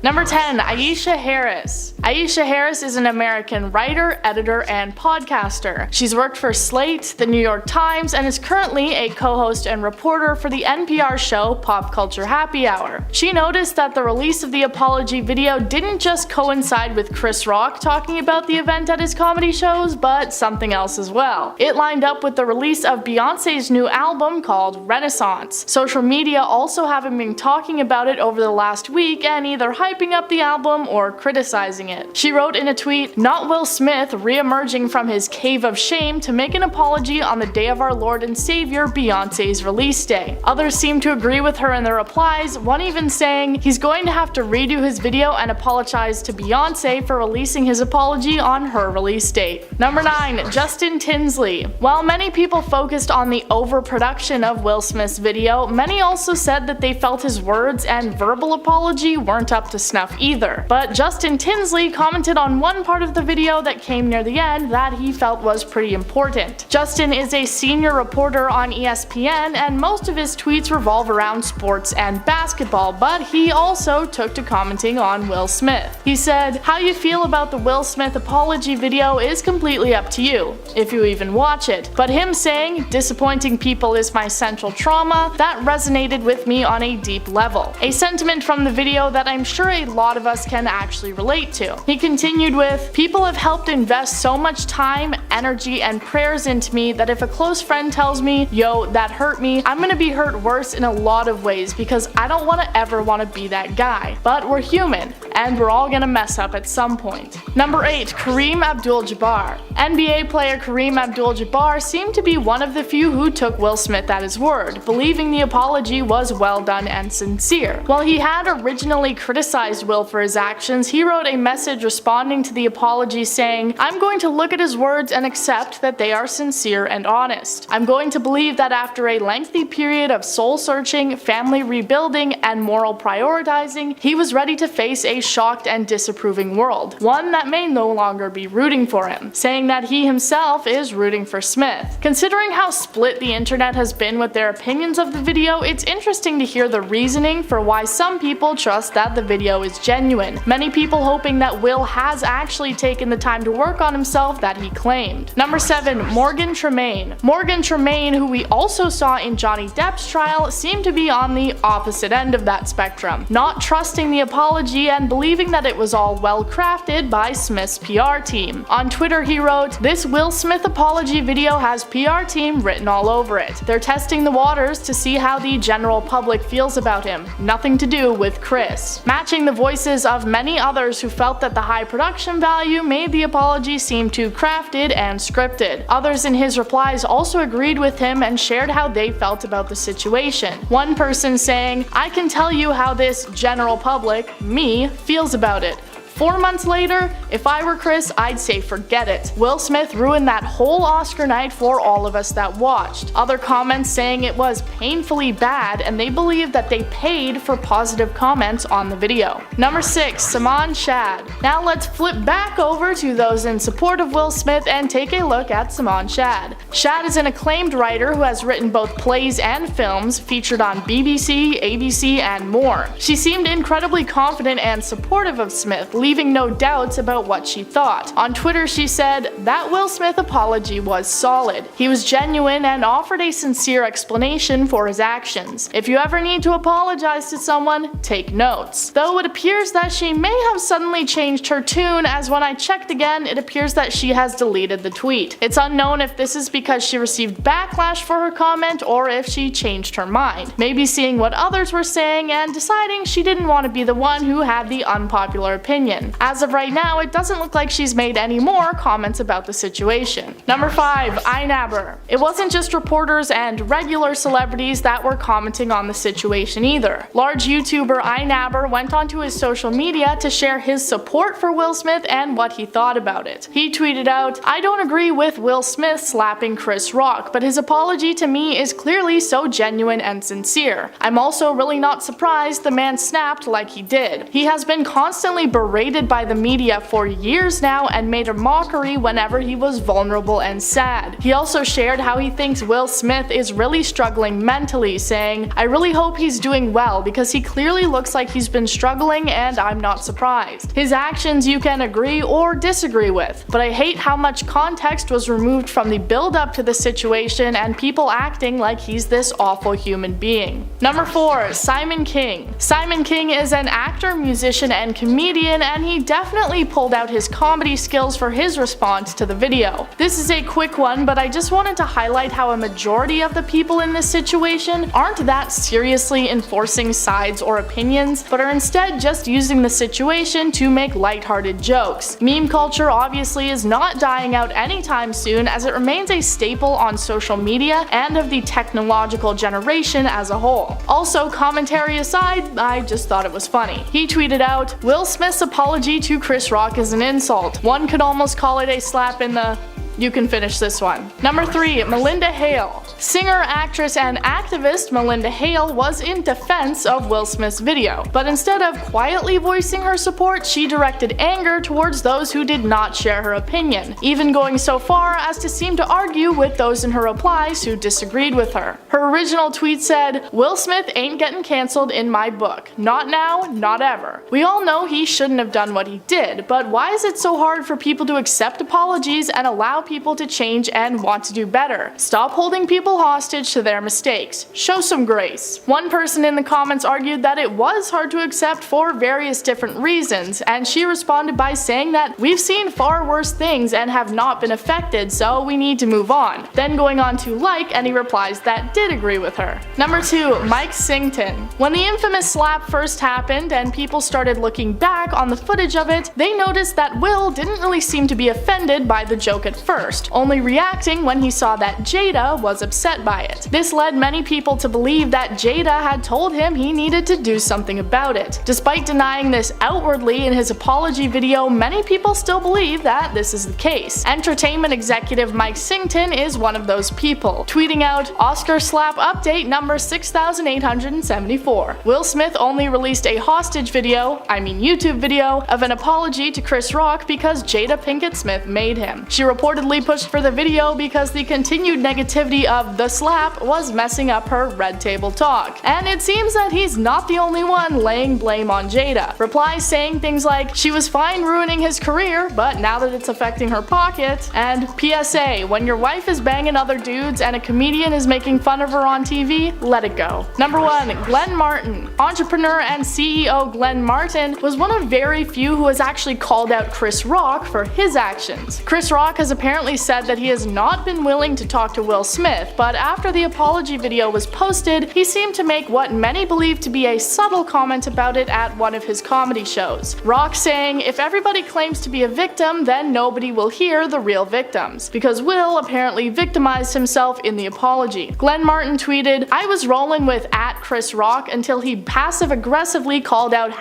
Number 10. Aisha Harris. Aisha Harris is an American writer, editor, and podcaster. She's worked for Slate, The New York Times, and is currently a co-host and reporter for the NPR show Pop Culture Happy Hour. She noticed that the release of the apology video didn't just coincide with Chris Rock talking about the event at his comedy shows, but something else as well. It lined up with the release of Beyonce's new album called Renaissance. Social media also having been talking about it over the last week and either hyping up the album or criticizing it. She wrote in a tweet, "Not Will Smith re-emerging from his cave of shame to make an apology on the day of our Lord and Savior Beyonce's release day." Others seem to agree with her in their replies, one even saying he's going to have to redo his video and apologize to Beyonce for releasing his apology on her release date. Number 9. Justin Tinsley. While many people focused on the overproduction of Will Smith's video, many also said that they felt his words and verbal apology weren't up to snuff either. But Justin Tinsley commented on one part of the video that came near the end that he felt was pretty important. Justin is a senior reporter on ESPN, and most of his tweets revolve around sports and basketball, but he also took to commenting on Will Smith. He said, "How you feel about the Will Smith apology video is completely up to you, if you even watch it. But him saying, 'disappointing people is my central trauma,' that resonated with me on a deep level. A sentiment from the video that I'm sure a lot of us can actually relate to." He continued with, "People have helped invest so much time, energy, and prayers into me that if a close friend tells me, 'Yo, that hurt me,' I'm gonna be hurt worse in a lot of ways because I don't ever want to be that guy. But we're human, and we're all gonna mess up at some point." Number 8. Kareem Abdul-Jabbar. NBA player Kareem Abdul-Jabbar seemed to be one of the few who took Will Smith at his word, believing the apology was well done and sincere. While he had originally criticized Will for his actions, he wrote a message responding to the apology saying, "I'm going to look at his words and accept that they are sincere and honest. I'm going to believe that after a lengthy period of soul-searching, family rebuilding, and moral prioritizing, he was ready to face a shocked and disapproving world, one that may no longer be rooting for him," saying that he himself is rooting for Smith. Considering how split the internet has been with their opinions of the video, it's interesting to hear the reasoning for why some people trust that the video is genuine. Many people hoping that Will has actually taken the time to work on himself that he claimed. Number 7. Morgan Tremaine. Morgan Tremaine, who we also saw in Johnny Depp's trial, seemed to be on the opposite end of that spectrum, not trusting the apology and believing that it was all well crafted by Smith's PR team. On Twitter he wrote, "This Will Smith apology video has PR team written all over it. They're testing the waters to see how the general public feels about him. Nothing to do with Chris." Matching the voices of many others who felt that the high production value made the apology seem too crafted and scripted. Others in his replies also agreed with him and shared how they felt about the situation. One person saying, "I can tell you how this general public, me, feels about it. 4 months later, if I were Chris, I'd say forget it. Will Smith ruined that whole Oscar night for all of us that watched." Other comments saying it was painfully bad and they believed that they paid for positive comments on the video. Number 6. Saman Shad. Now let's flip back over to those in support of Will Smith and take a look at Saman Shad. Shad is an acclaimed writer who has written both plays and films featured on BBC, ABC, and more. She seemed incredibly confident and supportive of Smith, leaving no doubts about what she thought. On Twitter she said, "That Will Smith apology was solid. He was genuine and offered a sincere explanation for his actions. If you ever need to apologize to someone, take notes." Though it appears that she may have suddenly changed her tune, as when I checked again it appears that she has deleted the tweet. It's unknown if this is because she received backlash for her comment or if she changed her mind, maybe seeing what others were saying and deciding she didn't want to be the one who had the unpopular opinion. As of right now, it doesn't look like she's made any more comments about the situation. Number 5. iNabber. It wasn't just reporters and regular celebrities that were commenting on the situation either. Large YouTuber iNabber went onto his social media to share his support for Will Smith and what he thought about it. He tweeted out, "I don't agree with Will Smith slapping Chris Rock, but his apology to me is clearly so genuine and sincere. I'm also really not surprised the man snapped like he did. He has been constantly berated berated by the media for years now and made a mockery whenever he was vulnerable and sad. He also shared how he thinks Will Smith is really struggling mentally, saying, "I really hope he's doing well because he clearly looks like he's been struggling and I'm not surprised. His actions you can agree or disagree with, but I hate how much context was removed from the build up to the situation and people acting like he's this awful human being." Number 4. Simon King. Simon King is an actor, musician, and comedian, and he definitely pulled out his comedy skills for his response to the video. This is a quick one, but I just wanted to highlight how a majority of the people in this situation aren't that seriously enforcing sides or opinions, but are instead just using the situation to make lighthearted jokes. Meme culture obviously is not dying out anytime soon, as it remains a staple on social media and of the technological generation as a whole. Also, commentary aside, I just thought it was funny. He tweeted out, "Will Smith's apology to Chris Rock is an insult. One could almost call it a slap in the..." You can finish this one. Number 3. Melinda Hale. Singer, actress, and activist Melinda Hale was in defense of Will Smith's video, but instead of quietly voicing her support, she directed anger towards those who did not share her opinion, even going so far as to seem to argue with those in her replies who disagreed with her. Her original tweet said, "Will Smith ain't getting cancelled in my book. Not now, not ever. We all know he shouldn't have done what he did, but why is it so hard for people to accept apologies and allow people to change and want to do better? Stop holding people hostage to their mistakes. Show some grace." One person in the comments argued that it was hard to accept for various different reasons, and she responded by saying that we've seen far worse things and have not been affected, so we need to move on, then going on to like any replies that did agree with her. Number 2. Mike Singleton. When the infamous slap first happened and people started looking back on the footage of it, they noticed that Will didn't really seem to be offended by the joke at first, only reacting when he saw that Jada was upset by it. This led many people to believe that Jada had told him he needed to do something about it. Despite denying this outwardly in his apology video, many people still believe that this is the case. Entertainment executive Mike Singleton is one of those people, tweeting out, "Oscar slap update number 6874. Will Smith only released a hostage video, YouTube video, of an apology to Chris Rock because Jada Pinkett Smith made him. She reportedly pushed for the video because the continued negativity of the slap was messing up her red table talk. And it seems that he's not the only one laying blame on Jada. Replies saying things like, she was fine ruining his career, but now that it's affecting her pocket, and PSA, when your wife is banging other dudes and a comedian is making fun of her on TV, let it go." Number 1. Glenn Martin. Entrepreneur and CEO Glenn Martin was one of very few who has actually called out Chris Rock for his actions. Chris Rock has apparently said that he has not been willing to talk to Will Smith, but after the apology video was posted, he seemed to make what many believe to be a subtle comment about it at one of his comedy shows. Rock saying, "If everybody claims to be a victim, then nobody will hear the real victims," because Will apparently victimized himself in the apology. Glenn Martin tweeted, "I was rolling with @Chris Rock until he passive-aggressively called out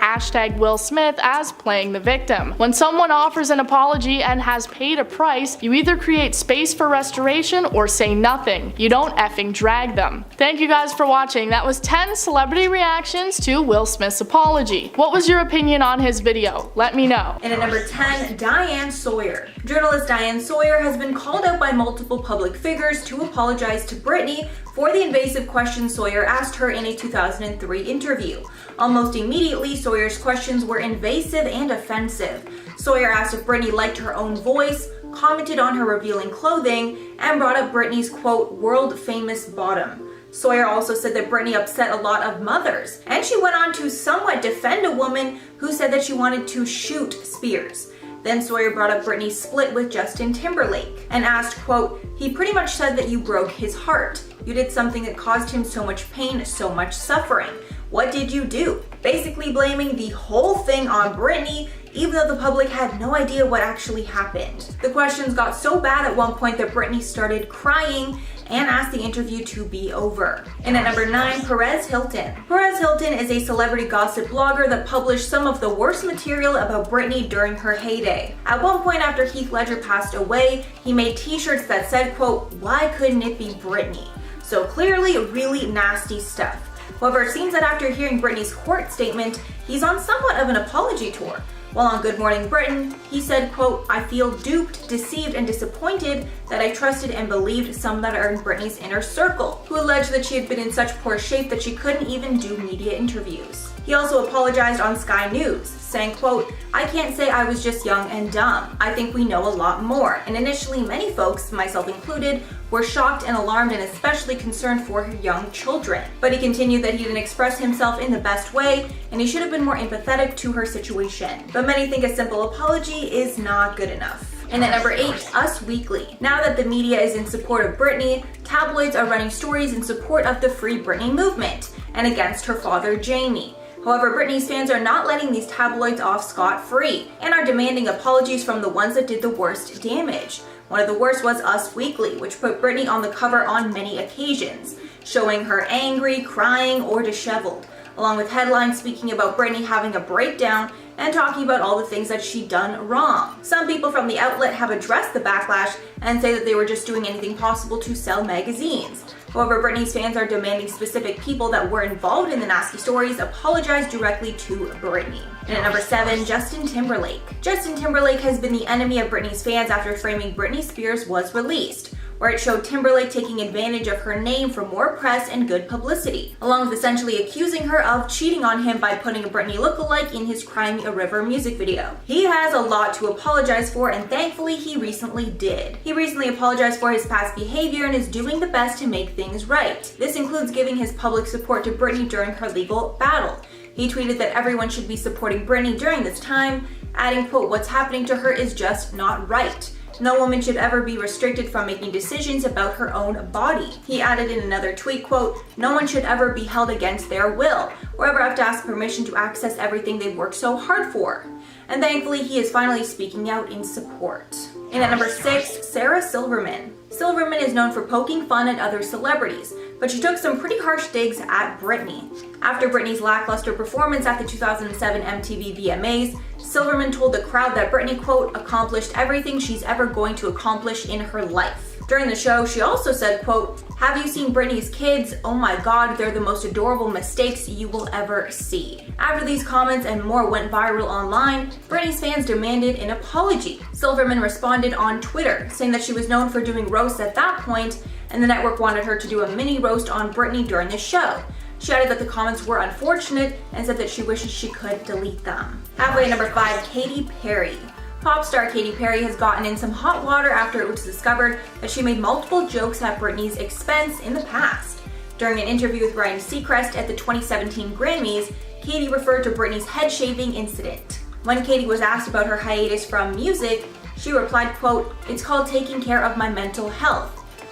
#Will Smith as playing the victim. When someone offers an apology and has paid a price, you either create space for restoration or say nothing. You don't effing drag them." Thank you guys for watching. That was 10 celebrity reactions to Will Smith's apology. What was your opinion on his video? Let me know. And at number 10, Diane Sawyer. Journalist Diane Sawyer has been called out by multiple public figures to apologize to Britney for the invasive questions Sawyer asked her in a 2003 interview. Almost immediately, Sawyer's questions were invasive and offensive. Sawyer asked if Britney liked her own voice, commented on her revealing clothing, and brought up Britney's quote, world-famous bottom. Sawyer also said that Britney upset a lot of mothers, and she went on to somewhat defend a woman who said that she wanted to shoot Spears. Then Sawyer brought up Britney's split with Justin Timberlake and asked, quote, "He pretty much said that you broke his heart. You did something that caused him so much pain, so much suffering. What did you do?" Basically blaming the whole thing on Britney, even though the public had no idea what actually happened. The questions got so bad at one point that Britney started crying and asked the interview to be over. And at number 9, Perez Hilton. Perez Hilton is a celebrity gossip blogger that published some of the worst material about Britney during her heyday. At one point after Heath Ledger passed away, he made t-shirts that said, quote, "Why couldn't it be Britney?" So clearly really nasty stuff. However, it seems that after hearing Britney's court statement, he's on somewhat of an apology tour. While on Good Morning Britain, he said, quote, "I feel duped, deceived, and disappointed that I trusted and believed some that are in Britney's inner circle, who alleged that she had been in such poor shape that she couldn't even do media interviews." He also apologized on Sky News, saying, quote, "I can't say I was just young and dumb. I think we know a lot more. And initially, many folks, myself included, were shocked and alarmed and especially concerned for her young children." But he continued that he didn't express himself in the best way and he should have been more empathetic to her situation. But many think a simple apology is not good enough. And at number 8, Us Weekly. Now that the media is in support of Britney, tabloids are running stories in support of the Free Britney movement and against her father, Jamie. However, Britney's fans are not letting these tabloids off scot-free and are demanding apologies from the ones that did the worst damage. One of the worst was Us Weekly, which put Britney on the cover on many occasions, showing her angry, crying, or disheveled, along with headlines speaking about Britney having a breakdown and talking about all the things that she'd done wrong. Some people from the outlet have addressed the backlash and say that they were just doing anything possible to sell magazines. However, Britney's fans are demanding specific people that were involved in the nasty stories apologize directly to Britney. And at number 7, Justin Timberlake. Justin Timberlake has been the enemy of Britney's fans after Framing Britney Spears was released, where it showed Timberlake taking advantage of her name for more press and good publicity, along with essentially accusing her of cheating on him by putting a Britney lookalike in his Cry Me a River music video. He has a lot to apologize for, and thankfully he recently did. He recently apologized for his past behavior and is doing the best to make things right. This includes giving his public support to Britney during her legal battle. He tweeted that everyone should be supporting Britney during this time, adding, quote, "What's happening to her is just not right. No woman should ever be restricted from making decisions about her own body." He added in another tweet, quote, "No one should ever be held against their will, or ever have to ask permission to access everything they've worked so hard for." And thankfully, he is finally speaking out in support. And at number 6, Sarah Silverman. Silverman is known for poking fun at other celebrities, but she took some pretty harsh digs at Britney. After Britney's lackluster performance at the 2007 MTV VMAs, Silverman told the crowd that Britney, quote, "accomplished everything she's ever going to accomplish in her life." During the show, she also said, quote, "Have you seen Britney's kids? Oh my god, they're the most adorable mistakes you will ever see." After these comments and more went viral online, Britney's fans demanded an apology. Silverman responded on Twitter, saying that she was known for doing roasts at that point, and the network wanted her to do a mini roast on Britney during the show. She added that the comments were unfortunate and said that she wishes she could delete them. Halfway at number 5, Katy Perry. Pop star Katy Perry has gotten in some hot water after it was discovered that she made multiple jokes at Britney's expense in the past. During an interview with Ryan Seacrest at the 2017 Grammys, Katy referred to Britney's head shaving incident. When Katy was asked about her hiatus from music, she replied, quote, "It's called taking care of my mental health,"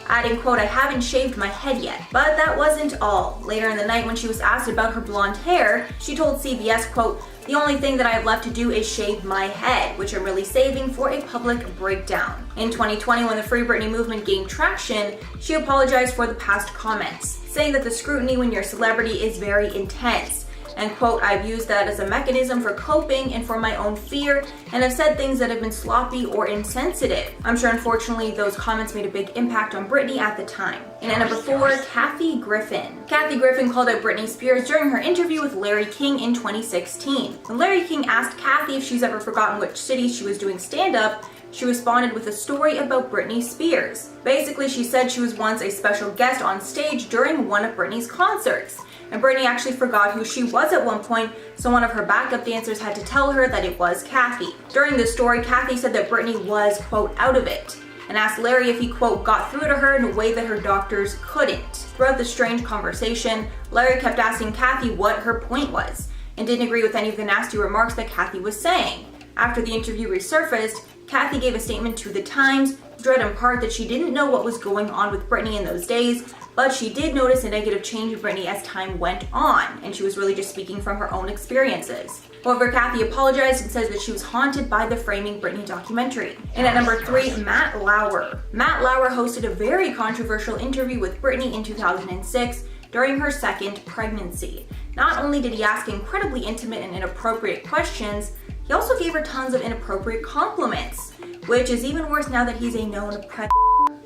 adding, quote, "I haven't shaved my head yet." But that wasn't all. Later in the night, when she was asked about her blonde hair, she told CBS, quote, "The only thing that I have left to do is shave my head, which I'm really saving for a public breakdown." In 2020, when the Free Britney movement gained traction, she apologized for the past comments, saying that the scrutiny when you're a celebrity is very intense. And, quote, "I've used that as a mechanism for coping and for my own fear, and have said things that have been sloppy or insensitive." I'm sure, unfortunately, those comments made a big impact on Britney at the time. And at number 4, Kathy Griffin. Kathy Griffin called out Britney Spears during her interview with Larry King in 2016. When Larry King asked Kathy if she's ever forgotten which city she was doing stand-up, she responded with a story about Britney Spears. Basically, she said she was once a special guest on stage during one of Britney's concerts. And Britney actually forgot who she was at one point, so one of her backup dancers had to tell her that it was Kathy. During this story, Kathy said that Britney was, quote, "out of it," and asked Larry if he, quote, "got through to her in a way that her doctors couldn't." Throughout the strange conversation, Larry kept asking Kathy what her point was, and didn't agree with any of the nasty remarks that Kathy was saying. After the interview resurfaced, Kathy gave a statement to The Times, which read in part that she didn't know what was going on with Britney in those days, but she did notice a negative change in Britney as time went on, and she was really just speaking from her own experiences. However, Kathy apologized and says that she was haunted by the Framing Britney documentary. And at number 3, Matt Lauer. Matt Lauer hosted a very controversial interview with Britney in 2006 during her second pregnancy. Not only did he ask incredibly intimate and inappropriate questions, he also gave her tons of inappropriate compliments, which is even worse now that he's a known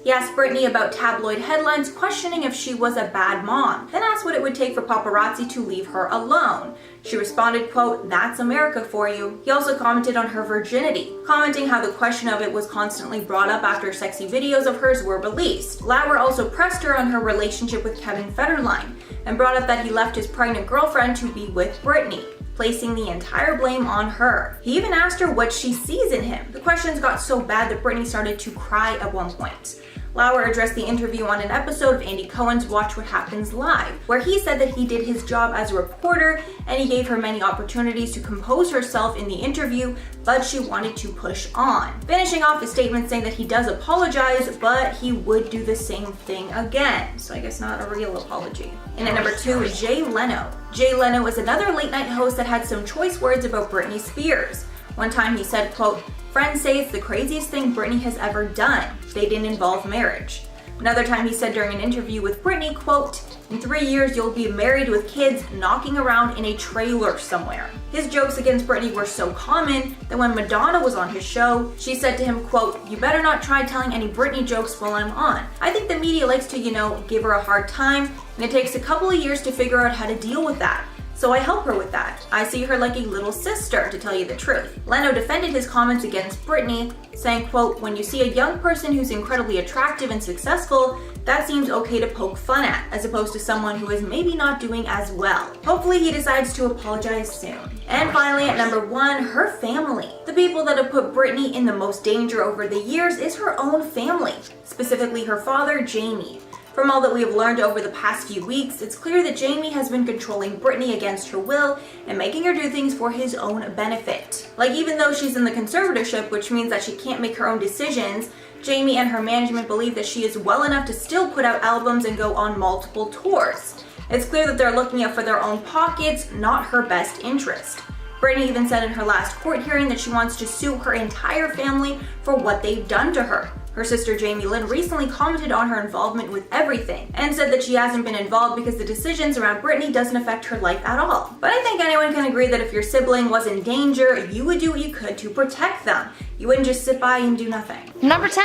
He asked Britney about tabloid headlines questioning if she was a bad mom, then asked what it would take for paparazzi to leave her alone. She responded, quote, "That's America for you." He also commented on her virginity, commenting how the question of it was constantly brought up after sexy videos of hers were released. Lauer also pressed her on her relationship with Kevin Federline and brought up that he left his pregnant girlfriend to be with Britney, placing the entire blame on her. He even asked her what she sees in him. The questions got so bad that Britney started to cry at one point. Lauer addressed the interview on an episode of Andy Cohen's Watch What Happens Live, where he said that he did his job as a reporter and he gave her many opportunities to compose herself in the interview, but she wanted to push on. Finishing off his statement saying that he does apologize, but he would do the same thing again. So I guess not a real apology. And at number 2, Jay Leno. Jay Leno is another late night host that had some choice words about Britney Spears. One time he said, quote, "Friends say it's the craziest thing Britney has ever done. They didn't involve marriage." Another time he said during an interview with Britney, quote, "In 3 years you'll be married with kids knocking around in a trailer somewhere." His jokes against Britney were so common that when Madonna was on his show, she said to him, quote, "You better not try telling any Britney jokes while I'm on. I think the media likes to, give her a hard time, and it takes a couple of years to figure out how to deal with that. So I help her with that. I see her like a little sister, to tell you the truth." Leno defended his comments against Britney, saying, quote, "When you see a young person who's incredibly attractive and successful, that seems okay to poke fun at, as opposed to someone who is maybe not doing as well." Hopefully he decides to apologize soon. And finally, at number 1, her family. The people that have put Britney in the most danger over the years is her own family, specifically her father, Jamie. From all that we have learned over the past few weeks, it's clear that Jamie has been controlling Britney against her will and making her do things for his own benefit. Like, even though she's in the conservatorship, which means that she can't make her own decisions, Jamie and her management believe that she is well enough to still put out albums and go on multiple tours. It's clear that they're looking out for their own pockets, not her best interest. Britney even said in her last court hearing that she wants to sue her entire family for what they've done to her. Her sister Jamie Lynn recently commented on her involvement with everything and said that she hasn't been involved because the decisions around Britney doesn't affect her life at all. But I think anyone can agree that if your sibling was in danger, you would do what you could to protect them. You wouldn't just sit by and do nothing. Number 10,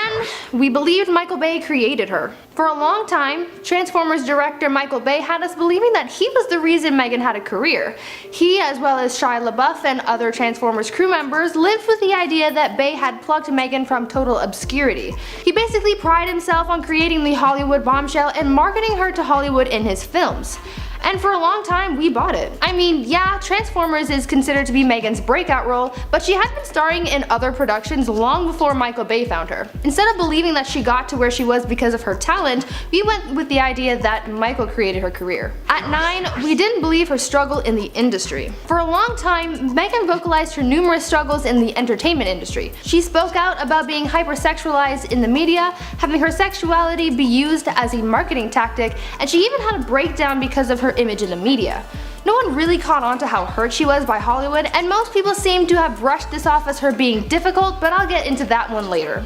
we believed Michael Bay created her. For a long time, Transformers director Michael Bay had us believing that he was the reason Megan had a career. He, as well as Shia LaBeouf and other Transformers crew members, lived with the idea that Bay had plucked Megan from total obscurity. He basically prided himself on creating the Hollywood bombshell and marketing her to Hollywood in his films. And for a long time, we bought it. I mean, yeah, Transformers is considered to be Megan's breakout role, but she had been starring in other productions long before Michael Bay found her. Instead of believing that she got to where she was because of her talent, we went with the idea that Michael created her career. At 9, we didn't believe her struggle in the industry. For a long time, Megan vocalized her numerous struggles in the entertainment industry. She spoke out about being hypersexualized in the media, having her sexuality be used as a marketing tactic, and she even had a breakdown because of her image in the media. No one really caught on to how hurt she was by Hollywood, and most people seem to have brushed this off as her being difficult, but I'll get into that one later.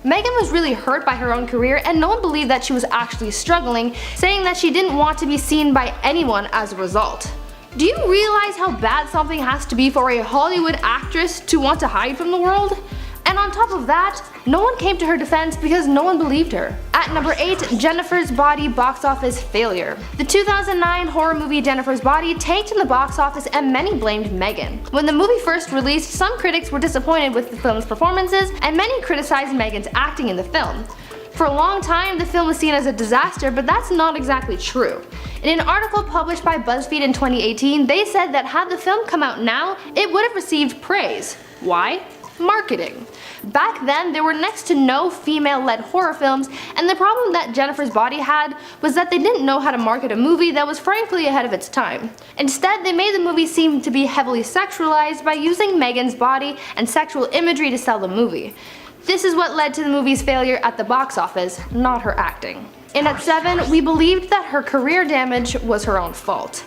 Megan was really hurt by her own career, and no one believed that she was actually struggling, saying that she didn't want to be seen by anyone as a result. Do you realize how bad something has to be for a Hollywood actress to want to hide from the world? And on top of that, no one came to her defense because no one believed her. At number 8, Jennifer's Body box office failure. The 2009 horror movie Jennifer's Body tanked in the box office and many blamed Megan. When the movie first released, some critics were disappointed with the film's performances and many criticized Megan's acting in the film. For a long time, the film was seen as a disaster, but that's not exactly true. In an article published by BuzzFeed in 2018, they said that had the film come out now, it would have received praise. Why? Marketing. Back then, there were next to no female-led horror films, and the problem that Jennifer's Body had was that they didn't know how to market a movie that was frankly ahead of its time. Instead, they made the movie seem to be heavily sexualized by using Megan's body and sexual imagery to sell the movie. This is what led to the movie's failure at the box office, not her acting. And at 7, we believed that her career damage was her own fault.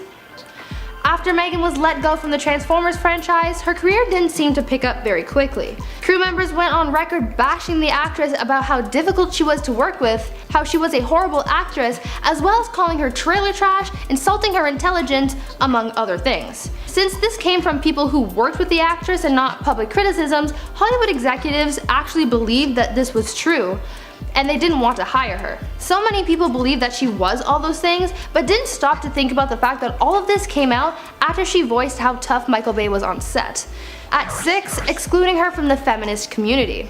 After Megan was let go from the Transformers franchise, her career didn't seem to pick up very quickly. Crew members went on record bashing the actress about how difficult she was to work with, how she was a horrible actress, as well as calling her trailer trash, insulting her intelligence, among other things. Since this came from people who worked with the actress and not public criticisms, Hollywood executives actually believed that this was true. and they didn't want to hire her. So many people believe that she was all those things, but didn't stop to think about the fact that all of this came out after she voiced how tough Michael Bay was on set. At 6, excluding her from the feminist community.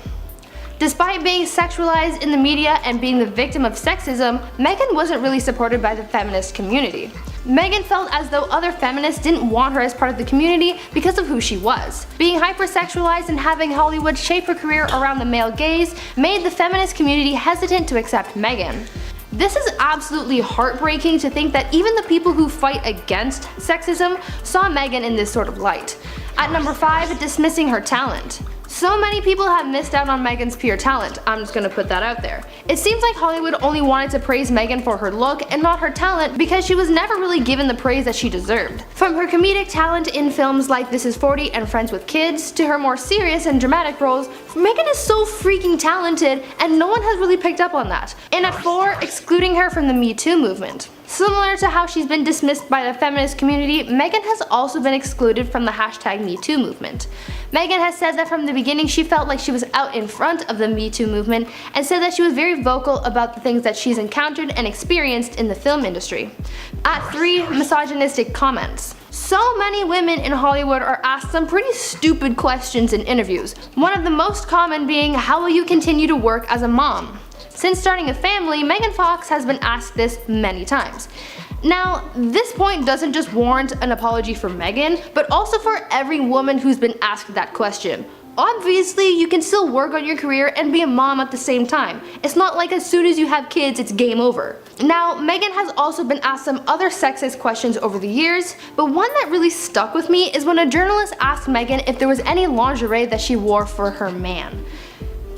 Despite being sexualized in the media and being the victim of sexism, Megan wasn't really supported by the feminist community. Megan felt as though other feminists didn't want her as part of the community because of who she was. Being hypersexualized and having Hollywood shape her career around the male gaze made the feminist community hesitant to accept Megan. This is absolutely heartbreaking to think that even the people who fight against sexism saw Megan in this sort of light. At number 5, dismissing her talent. So many people have missed out on Megan's pure talent, I'm just gonna put that out there. It seems like Hollywood only wanted to praise Megan for her look and not her talent because she was never really given the praise that she deserved. From her comedic talent in films like This Is 40 and Friends with Kids, to her more serious and dramatic roles, Megan is so freaking talented and no one has really picked up on that. And at 4, excluding her from the Me Too movement. Similar to how she's been dismissed by the feminist community, Megan has also been excluded from the #MeToo movement. Megan has said that from the beginning she felt like she was out in front of the Me Too movement and said that she was very vocal about the things that she's encountered and experienced in the film industry. At 3, misogynistic comments. So many women in Hollywood are asked some pretty stupid questions in interviews, one of the most common being, how will you continue to work as a mom? Since starting a family, Megan Fox has been asked this many times. Now, this point doesn't just warrant an apology for Megan, but also for every woman who's been asked that question. Obviously, you can still work on your career and be a mom at the same time. It's not like as soon as you have kids, it's game over. Now, Megan has also been asked some other sexist questions over the years, but one that really stuck with me is when a journalist asked Megan if there was any lingerie that she wore for her man.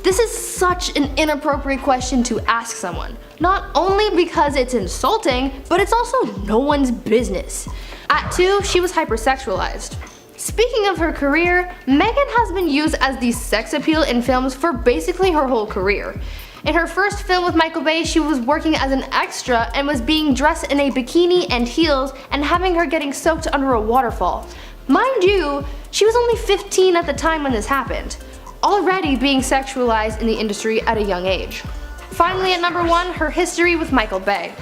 This is such an inappropriate question to ask someone, not only because it's insulting, but it's also no one's business. At 2, she was hypersexualized. Speaking of her career, Megan has been used as the sex appeal in films for basically her whole career. In her first film with Michael Bay, she was working as an extra and was being dressed in a bikini and heels and having her getting soaked under a waterfall. Mind you, she was only 15 at the time when this happened, already being sexualized in the industry at a young age. Finally, at number 1, her history with Michael Bay.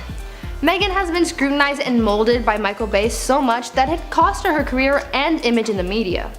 Megan has been scrutinized and molded by Michael Bay so much that it cost her her career and image in the media.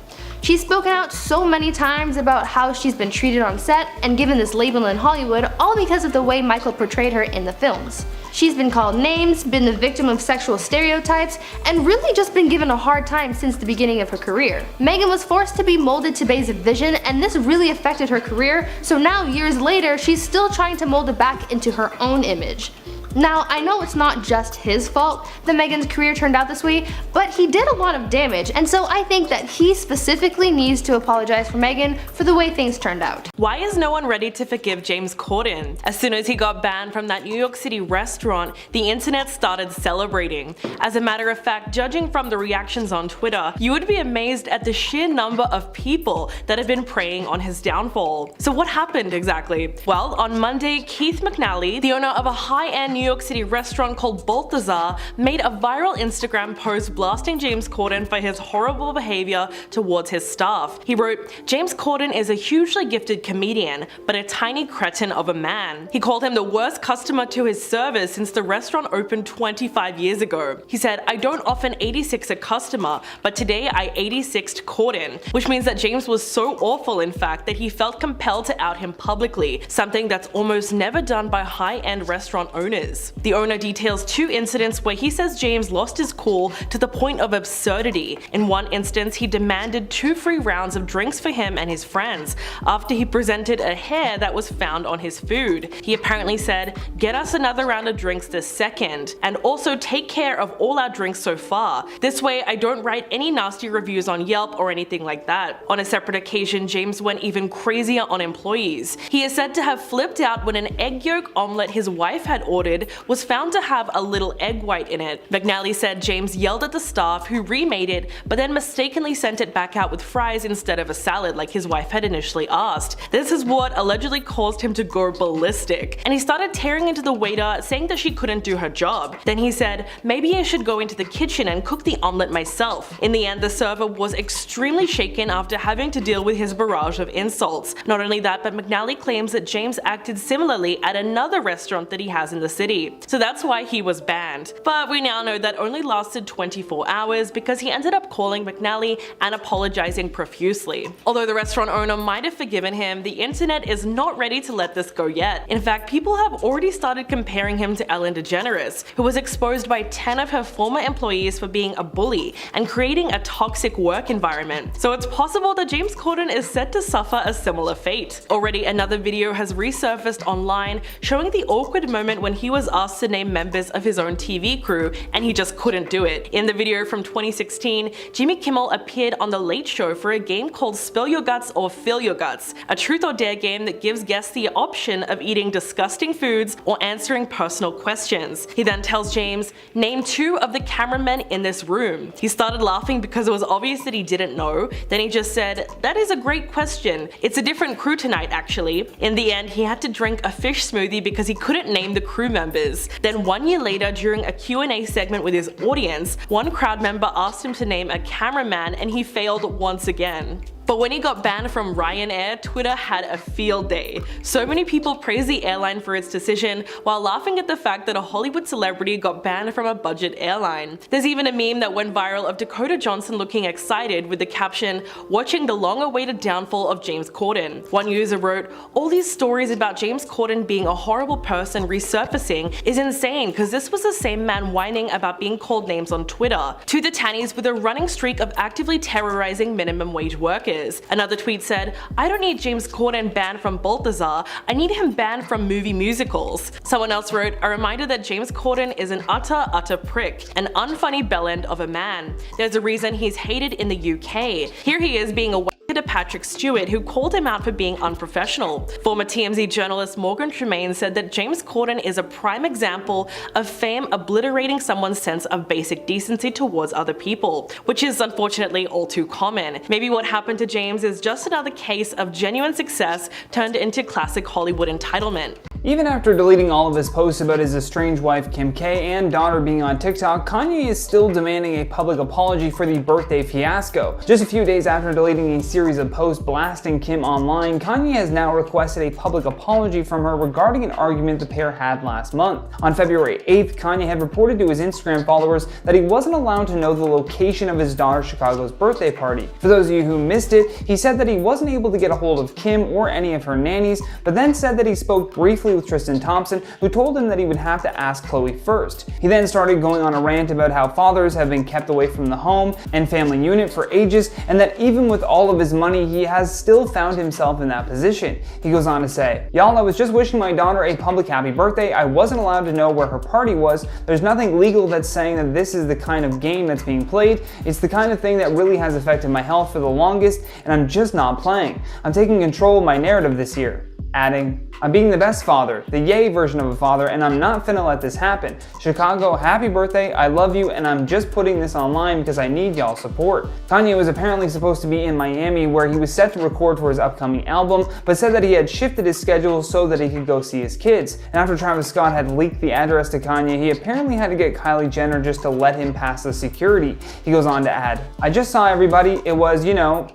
She's spoken out so many times about how she's been treated on set and given this label in Hollywood, all because of the way Michael portrayed her in the films. She's been called names, been the victim of sexual stereotypes, and really just been given a hard time since the beginning of her career. Megan was forced to be molded to Bay's vision, and this really affected her career, so now years later she's still trying to mold it back into her own image. Now, I know it's not just his fault that Megan's career turned out this way, but he did a lot of damage, and so I think that he specifically needs to apologize for Megan for the way things turned out. Why is no one ready to forgive James Corden? As soon as he got banned from that New York City restaurant, the internet started celebrating. As a matter of fact, judging from the reactions on Twitter, you would be amazed at the sheer number of people that have been preying on his downfall. So what happened exactly? Well, on Monday, Keith McNally, the owner of a high-end New York City restaurant called Balthazar, made a viral Instagram post blasting James Corden for his horrible behavior towards his staff. He wrote, "James Corden is a hugely gifted comedian, but a tiny cretin of a man." He called him the worst customer to his service since the restaurant opened 25 years ago. He said, "I don't often 86 a customer, but today I 86'd Corden," which means that James was so awful in fact that he felt compelled to out him publicly, something that's almost never done by high-end restaurant owners. The owner details 2 incidents where he says James lost his cool to the point of absurdity. In one instance, he demanded 2 free rounds of drinks for him and his friends after he presented a hair that was found on his food. He apparently said, "Get us another round of drinks this second, and also take care of all our drinks so far. This way I don't write any nasty reviews on Yelp or anything like that." On a separate occasion, James went even crazier on employees. He is said to have flipped out when an egg yolk omelette his wife had ordered made was found to have a little egg white in it. McNally said James yelled at the staff, who remade it, but then mistakenly sent it back out with fries instead of a salad like his wife had initially asked. This is what allegedly caused him to go ballistic, and he started tearing into the waiter, saying that she couldn't do her job. Then he said, maybe I should go into the kitchen and cook the omelette myself. In the end, the server was extremely shaken after having to deal with his barrage of insults. Not only that, but McNally claims that James acted similarly at another restaurant that he has in the city. So that's why he was banned. But we now know that only lasted 24 hours because he ended up calling McNally and apologizing profusely. Although the restaurant owner might have forgiven him, the internet is not ready to let this go yet. In fact, people have already started comparing him to Ellen DeGeneres, who was exposed by 10 of her former employees for being a bully and creating a toxic work environment. So it's possible that James Corden is set to suffer a similar fate. Already another video has resurfaced online showing the awkward moment when he was asked to name members of his own TV crew and he just couldn't do it. In the video from 2016, Jimmy Kimmel appeared on The Late Show for a game called Spill Your Guts or Fill Your Guts, a truth or dare game that gives guests the option of eating disgusting foods or answering personal questions. He then tells James, name 2 of the cameramen in this room. He started laughing because it was obvious that he didn't know. Then he just said, that is a great question. It's a different crew tonight actually. In the end, he had to drink a fish smoothie because he couldn't name the crew members. Then 1 year later, during a Q&A segment with his audience, one crowd member asked him to name a cameraman and he failed once again. But when he got banned from Ryanair, Twitter had a field day. So many people praised the airline for its decision, while laughing at the fact that a Hollywood celebrity got banned from a budget airline. There's even a meme that went viral of Dakota Johnson looking excited with the caption, watching the long-awaited downfall of James Corden. One user wrote, all these stories about James Corden being a horrible person resurfacing is insane because this was the same man whining about being called names on Twitter. To the tannies with a running streak of actively terrorizing minimum wage workers. Another tweet said, I don't need James Corden banned from Balthazar, I need him banned from movie musicals. Someone else wrote, a reminder that James Corden is an utter prick, an unfunny bellend of a man. There's a reason he's hated in the UK. Here he is being a to Patrick Stewart, who called him out for being unprofessional. Former TMZ journalist Morgan Tremaine said that James Corden is a prime example of fame obliterating someone's sense of basic decency towards other people, which is unfortunately all too common. Maybe what happened to James is just another case of genuine success turned into classic Hollywood entitlement. Even after deleting all of his posts about his estranged wife Kim K and daughter being on TikTok, Kanye is still demanding a public apology for the birthday fiasco. Just a few days after deleting a series of posts blasting Kim online, Kanye has now requested a public apology from her regarding an argument the pair had last month. On February 8th, Kanye had reported to his Instagram followers that he wasn't allowed to know the location of his daughter Chicago's birthday party. For those of you who missed it, he said that he wasn't able to get a hold of Kim or any of her nannies, but then said that he spoke briefly with Tristan Thompson, who told him that he would have to ask Khloe first. He then started going on a rant about how fathers have been kept away from the home and family unit for ages, and that even with all of his money, he has still found himself in that position. He goes on to say, y'all, I was just wishing my daughter a public happy birthday. I wasn't allowed to know where her party was. There's nothing legal that's saying that this is the kind of game that's being played. It's the kind of thing that really has affected my health for the longest, and I'm just not playing. I'm taking control of my narrative this year. Adding, I'm being the best father, the yay version of a father, and I'm not finna let this happen. Chicago, happy birthday, I love you, and I'm just putting this online because I need y'all's support. Kanye was apparently supposed to be in Miami where he was set to record for his upcoming album, but said that he had shifted his schedule so that he could go see his kids. And after Travis Scott had leaked the address to Kanye, he apparently had to get Kylie Jenner just to let him pass the security. He goes on to add, I just saw everybody, it was,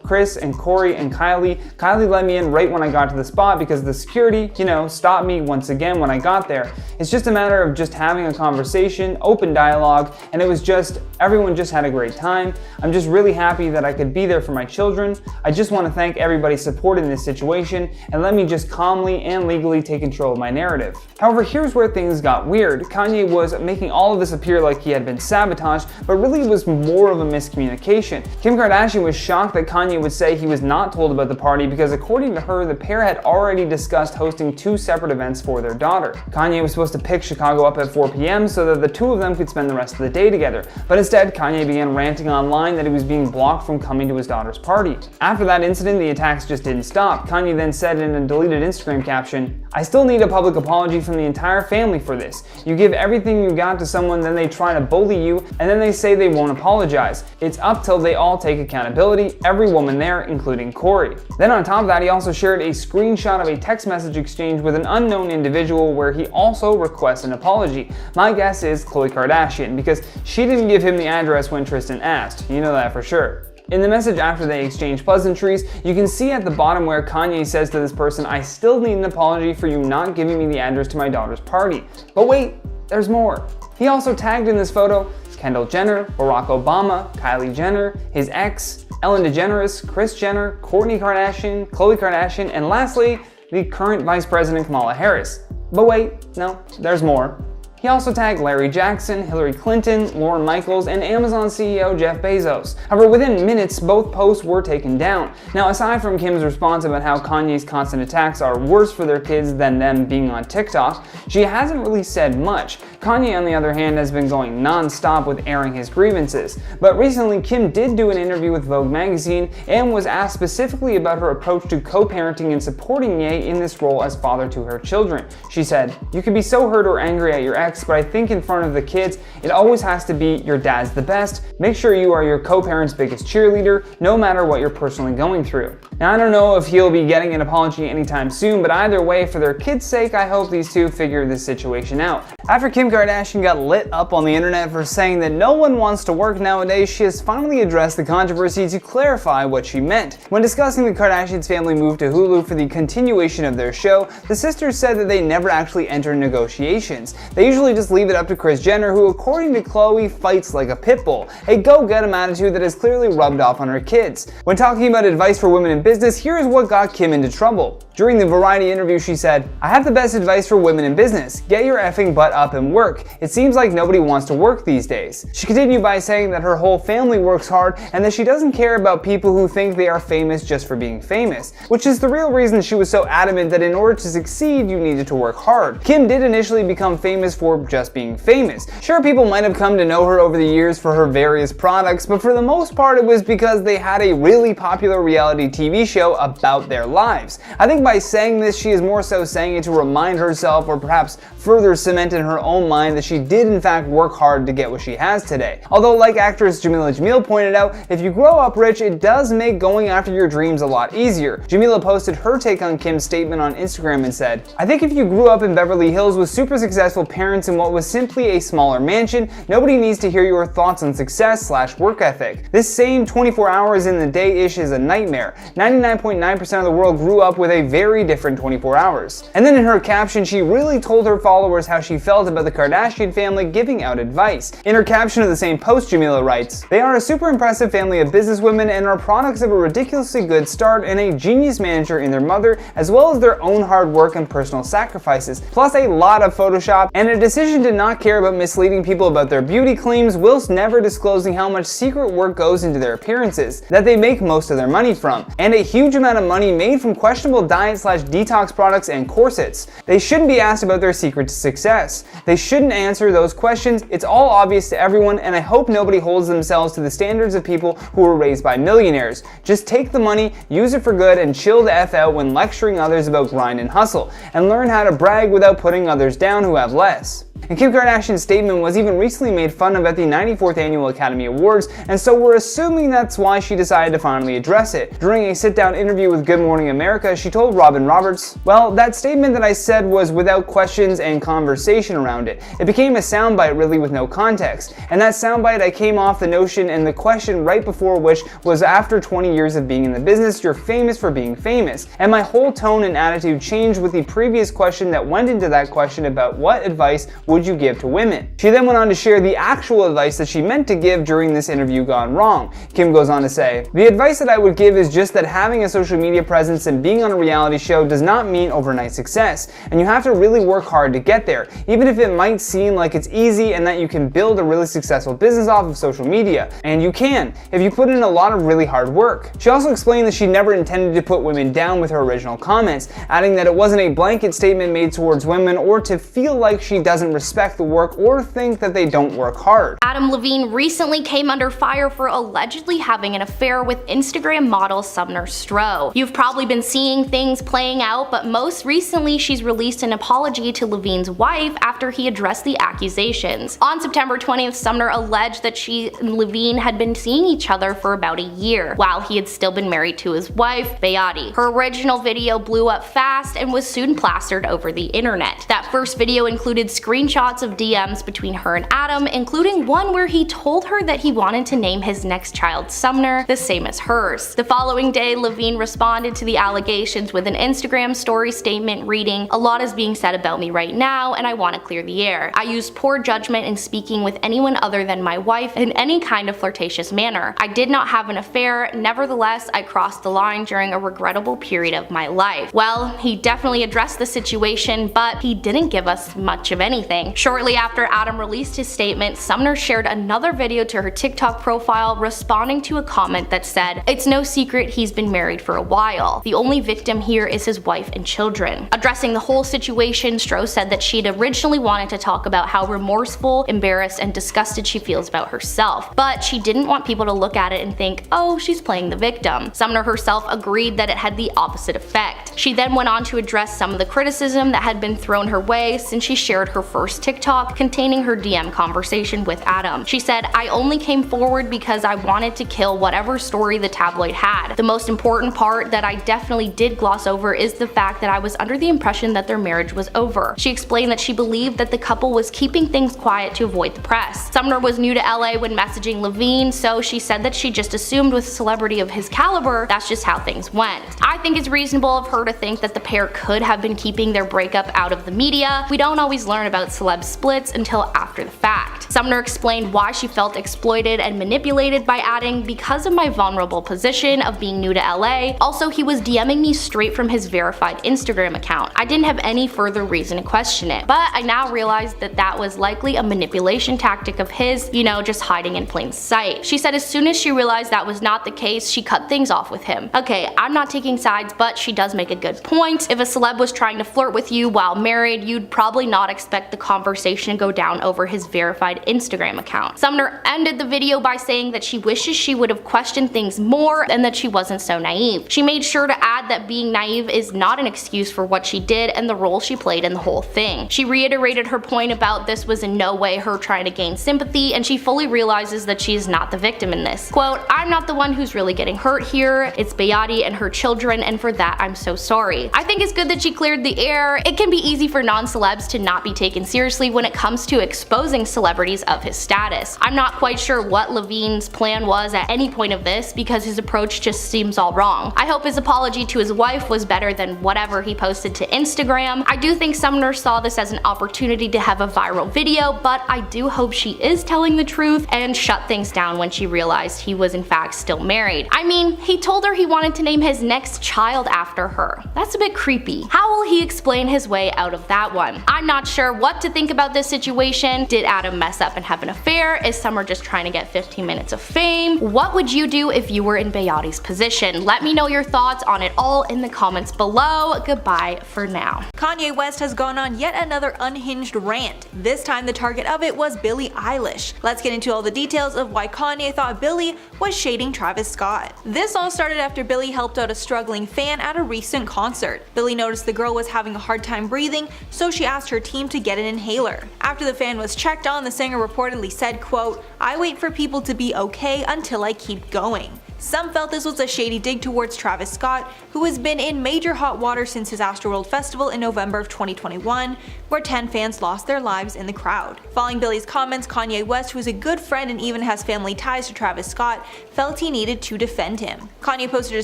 Chris and Corey and Kylie. Kylie let me in right when I got to the spot because the security, stopped me once again when I got there. It's just a matter of just having a conversation, open dialogue, and it was just, everyone just had a great time. I'm just really happy that I could be there for my children. I just want to thank everybody's support in this situation, and let me just calmly and legally take control of my narrative. However, here's where things got weird. Kanye was making all of this appear like he had been sabotaged, but really it was more of a miscommunication. Kim Kardashian was shocked that Kanye would say he was not told about the party because according to her, the pair had already decided discussed hosting 2 separate events for their daughter. Kanye was supposed to pick Chicago up at 4 p.m. so that the two of them could spend the rest of the day together, but instead Kanye began ranting online that he was being blocked from coming to his daughter's party. After that incident, the attacks just didn't stop. Kanye then said in a deleted Instagram caption, "I still need a public apology from the entire family for this. You give everything you got to someone, then they try to bully you, and then they say they won't apologize. It's up till they all take accountability, every woman there, including Corey." Then on top of that, he also shared a screenshot of a text message exchange with an unknown individual where he also requests an apology. My guess is Khloe Kardashian, because she didn't give him the address when Tristan asked. You know that for sure. In the message after they exchanged pleasantries, you can see at the bottom where Kanye says to this person, "I still need an apology for you not giving me the address to my daughter's party." But wait, there's more. He also tagged in this photo Kendall Jenner, Barack Obama, Kylie Jenner, his ex, Ellen DeGeneres, Kris Jenner, Kourtney Kardashian, Khloe Kardashian, and lastly, the current Vice President Kamala Harris. But wait, no, there's more. He also tagged Larry Jackson, Hillary Clinton, Lorne Michaels, and Amazon CEO Jeff Bezos. However, within minutes, both posts were taken down. Now, aside from Kim's response about how Kanye's constant attacks are worse for their kids than them being on TikTok, she hasn't really said much. Kanye, on the other hand, has been going non-stop with airing his grievances. But recently, Kim did do an interview with Vogue magazine and was asked specifically about her approach to co-parenting and supporting Ye in this role as father to her children. She said, "You can be so hurt or angry at your ex, but I think in front of the kids, it always has to be your dad's the best. Make sure you are your co-parent's biggest cheerleader, no matter what you're personally going through." Now, I don't know if he'll be getting an apology anytime soon, but either way, for their kids' sake, I hope these two figure this situation out. After Kim Kardashian got lit up on the internet for saying that no one wants to work nowadays, she has finally addressed the controversy to clarify what she meant. When discussing the Kardashians' family move to Hulu for the continuation of their show, the sisters said that they never actually enter negotiations. They usually just leave it up to Kris Jenner, who according to Khloe fights like a pit bull, a go-get-em attitude that has clearly rubbed off on her kids. When talking about advice for women in business, here's what got Kim into trouble. During the Variety interview, she said, "I have the best advice for women in business. Get your effing butt up and work. It seems like nobody wants to work these days." She continued by saying that her whole family works hard and that she doesn't care about people who think they are famous just for being famous, which is the real reason she was so adamant that in order to succeed, you needed to work hard. Kim did initially become famous for just being famous. Sure, people might have come to know her over the years for her various products, but for the most part, it was because they had a really popular reality TV show about their lives. I think by saying this, she is more so saying it to remind herself, or perhaps further cement in her own mind, that she did in fact work hard to get what she has today. Although, like actress Jamila Jamil pointed out, if you grow up rich, it does make going after your dreams a lot easier. Jamila posted her take on Kim's statement on Instagram and said, "I think if you grew up in Beverly Hills with super successful parents in what was simply a smaller mansion, nobody needs to hear your thoughts on success/work ethic. This same 24 hours in the day-ish is a nightmare. 99.9% of the world grew up with a very different 24 hours. And then in her caption, she really told her followers how she felt about the Kardashian family giving out advice. In her caption of the same post, Jamila writes, "They are a super impressive family of businesswomen and are products of a ridiculously good start and a genius manager in their mother, as well as their own hard work and personal sacrifices, plus a lot of Photoshop and a decision to not care about misleading people about their beauty claims whilst never disclosing how much secret work goes into their appearances that they make most of their money from, and a huge amount of money made from questionable diet/detox products and corsets. They shouldn't be asked about their secret to success. They shouldn't answer those questions. It's all obvious to everyone, and I hope nobody holds themselves to the standards of people who were raised by millionaires. Just take the money, use it for good, and chill the F out when lecturing others about grind and hustle, and learn how to brag without putting others down who have less." And Kim Kardashian's statement was even recently made fun of at the 94th Annual Academy Awards, and so we're assuming that's why she decided to finally address it. During a sit-down interview with Good Morning America, she told Robin Roberts, "Well, that statement that I said was without questions and conversation around it. It became a soundbite really with no context. And that soundbite I came off the notion and the question right before which was after 20 years of being in the business, you're famous for being famous. And my whole tone and attitude changed with the previous question that went into that question about what advice would you give to women? She then went on to share the actual advice that she meant to give during this interview gone wrong. Kim goes on to say, "The advice that I would give is just that having a social media presence and being on a reality show does not mean overnight success, and you have to really work hard to get there, even if it might seem like it's easy and that you can build a really successful business off of social media. And you can, if you put in a lot of really hard work." She also explained that she never intended to put women down with her original comments, adding that it wasn't a blanket statement made towards women or to feel like she doesn't respect the work or think that they don't work hard. Adam Levine recently came under fire for allegedly having an affair with Instagram model Sumner Stroh. You've probably been seeing things playing out, but most recently she's released an apology to Levine's wife after he addressed the accusations. On September 20th, Sumner alleged that she and Levine had been seeing each other for about a year, while he had still been married to his wife, Beati. Her original video blew up fast and was soon plastered over the internet. That first video included screenshots of DMs between her and Adam, including one where he told her that he wanted to name his next child Sumner, the same as hers. The following day, Levine responded to the allegations with an Instagram story statement reading, "A lot is being said about me right now, and I want to clear the air. I used poor judgment in speaking with anyone other than my wife in any kind of flirtatious manner. I did not have an affair, nevertheless, I crossed the line during a regrettable period of my life." Well, he definitely addressed the situation, but he didn't give us much of anything. Shortly after Adam released his statement, Sumner shared another video to her TikTok profile responding to a comment that said, "It's no secret he's been married for a while. The only victim here is his wife and children." Addressing the whole situation, Stroh said that she'd originally wanted to talk about how remorseful, embarrassed, and disgusted she feels about herself, but she didn't want people to look at it and think, "Oh, she's playing the victim." Sumner herself agreed that it had the opposite effect. She then went on to address some of the criticism that had been thrown her way since she shared her first TikTok containing her DM conversation with Adam. She said, "I only came forward because I wanted to kill whatever story the tabloid had. The most important part that I definitely did gloss over is the fact that I was under the impression that their marriage was over." She explained that she believed that the couple was keeping things quiet to avoid the press. Sumner was new to LA when messaging Levine, so she said that she just assumed with a celebrity of his caliber, that's just how things went. I think it's reasonable of her to think that the pair could have been keeping their breakup out of the media. We don't always learn about celeb splits until after the fact. Sumner explained why she felt exploited and manipulated by adding, "Because of my vulnerable position of being new to LA, also he was DMing me straight from his verified Instagram account. I didn't have any further reason to question it, but I now realize that that was likely a manipulation tactic of his, just hiding in plain sight." She said as soon as she realized that was not the case, she cut things off with him. Okay, I'm not taking sides, but she does make a good point. If a celeb was trying to flirt with you while married, you'd probably not expect the conversation to go down over his verified Instagram account. Sumner ended the video by saying that she wishes she would have questioned things more and that she wasn't so naive. She made sure to add that being naive is not an excuse for what she did and the role she played in the whole thing. She reiterated her point about this was in no way her trying to gain sympathy, and she fully realizes that she is not the victim in this. Quote, "I'm not the one who's really getting hurt here. It's Beati and her children, and for that I'm so sorry." I think it's good that she cleared the air. It can be easy for non-celebs to not be taken seriously when it comes to exposing celebrities of his status. I'm not quite sure what Levine's plan was at any point of this because his approach just seems all wrong. I hope his apology to his wife was better than whatever he posted to Instagram. I do think Sumner saw this as an opportunity to have a viral video, but I do hope she is telling the truth and shut things down when she realized he was in fact still married. I mean, he told her he wanted to name his next child after her. That's a bit creepy. How will he explain his way out of that one? I'm not sure what to think about this situation. Did Adam mess up and have an affair? Is Summer just trying to get 15 minutes of fame? What would you do if you were in Beati's position? Let me know your thoughts on it all in the comments below. Goodbye for now. Kanye West has gone on yet another unhinged rant. This time the target of it was Billie Eilish. Let's get into all the details of why Kanye thought Billie was shading Travis Scott. This all started after Billie helped out a struggling fan at a recent concert. Billie noticed the girl was having a hard time breathing, so she asked her team to get an inhaler. After the fan was checked on, the singer reportedly said, quote, "I wait for people to be okay until I keep going." Some felt this was a shady dig towards Travis Scott, who has been in major hot water since his Astroworld Festival in November of 2021, where 10 fans lost their lives in the crowd. Following Billie's comments, Kanye West, who is a good friend and even has family ties to Travis Scott, felt he needed to defend him. Kanye posted a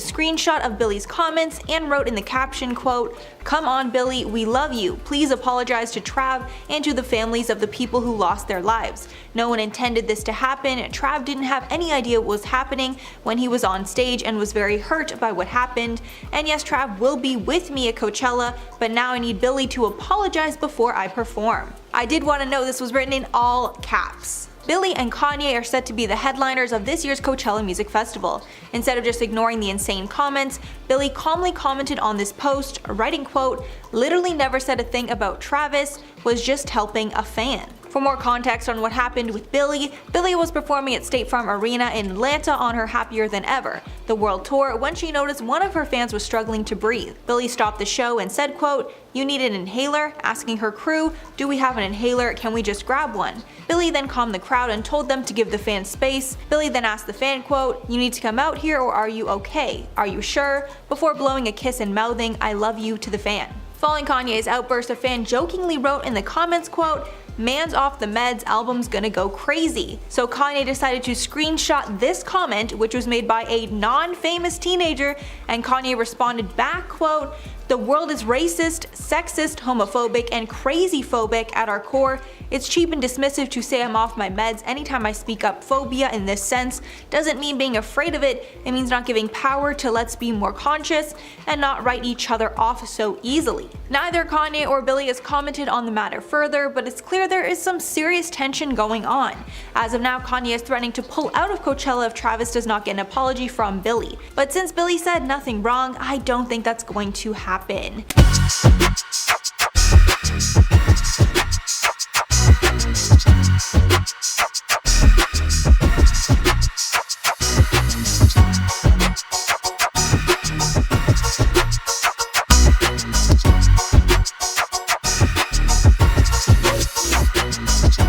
screenshot of Billie's comments and wrote in the caption, quote, "Come on Billie, we love you. Please apologize to Trav and to the families of the people who lost their lives. No one intended this to happen. Trav didn't have any idea what was happening when he was on stage and was very hurt by what happened. And yes, Trav will be with me at Coachella, but now I need Billie to apologize before I perform." I did want to note this was written in all caps. Billie and Kanye are set to be the headliners of this year's Coachella Music Festival. Instead of just ignoring the insane comments, Billie calmly commented on this post, writing, quote, "Literally never said a thing about Travis, was just helping a fan." For more context on what happened with Billie, Billie was performing at State Farm Arena in Atlanta on her Happier Than Ever, the world tour, when she noticed one of her fans was struggling to breathe. Billie stopped the show and said, quote, "You need an inhaler?" asking her crew, "Do we have an inhaler? Can we just grab one?" Billie then calmed the crowd and told them to give the fan space. Billie then asked the fan, quote, "You need to come out here or are you okay? Are you sure?" before blowing a kiss and mouthing, "I love you" to the fan. Following Kanye's outburst, a fan jokingly wrote in the comments, quote, "Man's off the meds, album's gonna go crazy." So Kanye decided to screenshot this comment, which was made by a non-famous teenager, and Kanye responded back, quote, "The world is racist, sexist, homophobic, and crazy-phobic at our core. It's cheap and dismissive to say I'm off my meds anytime I speak up phobia in this sense. Doesn't mean being afraid of it, it means not giving power to let's be more conscious and not write each other off so easily." Neither Kanye or Billie has commented on the matter further, but it's clear there is some serious tension going on. As of now, Kanye is threatening to pull out of Coachella if Travis does not get an apology from Billie. But since Billie said nothing wrong, I don't think that's going to happen.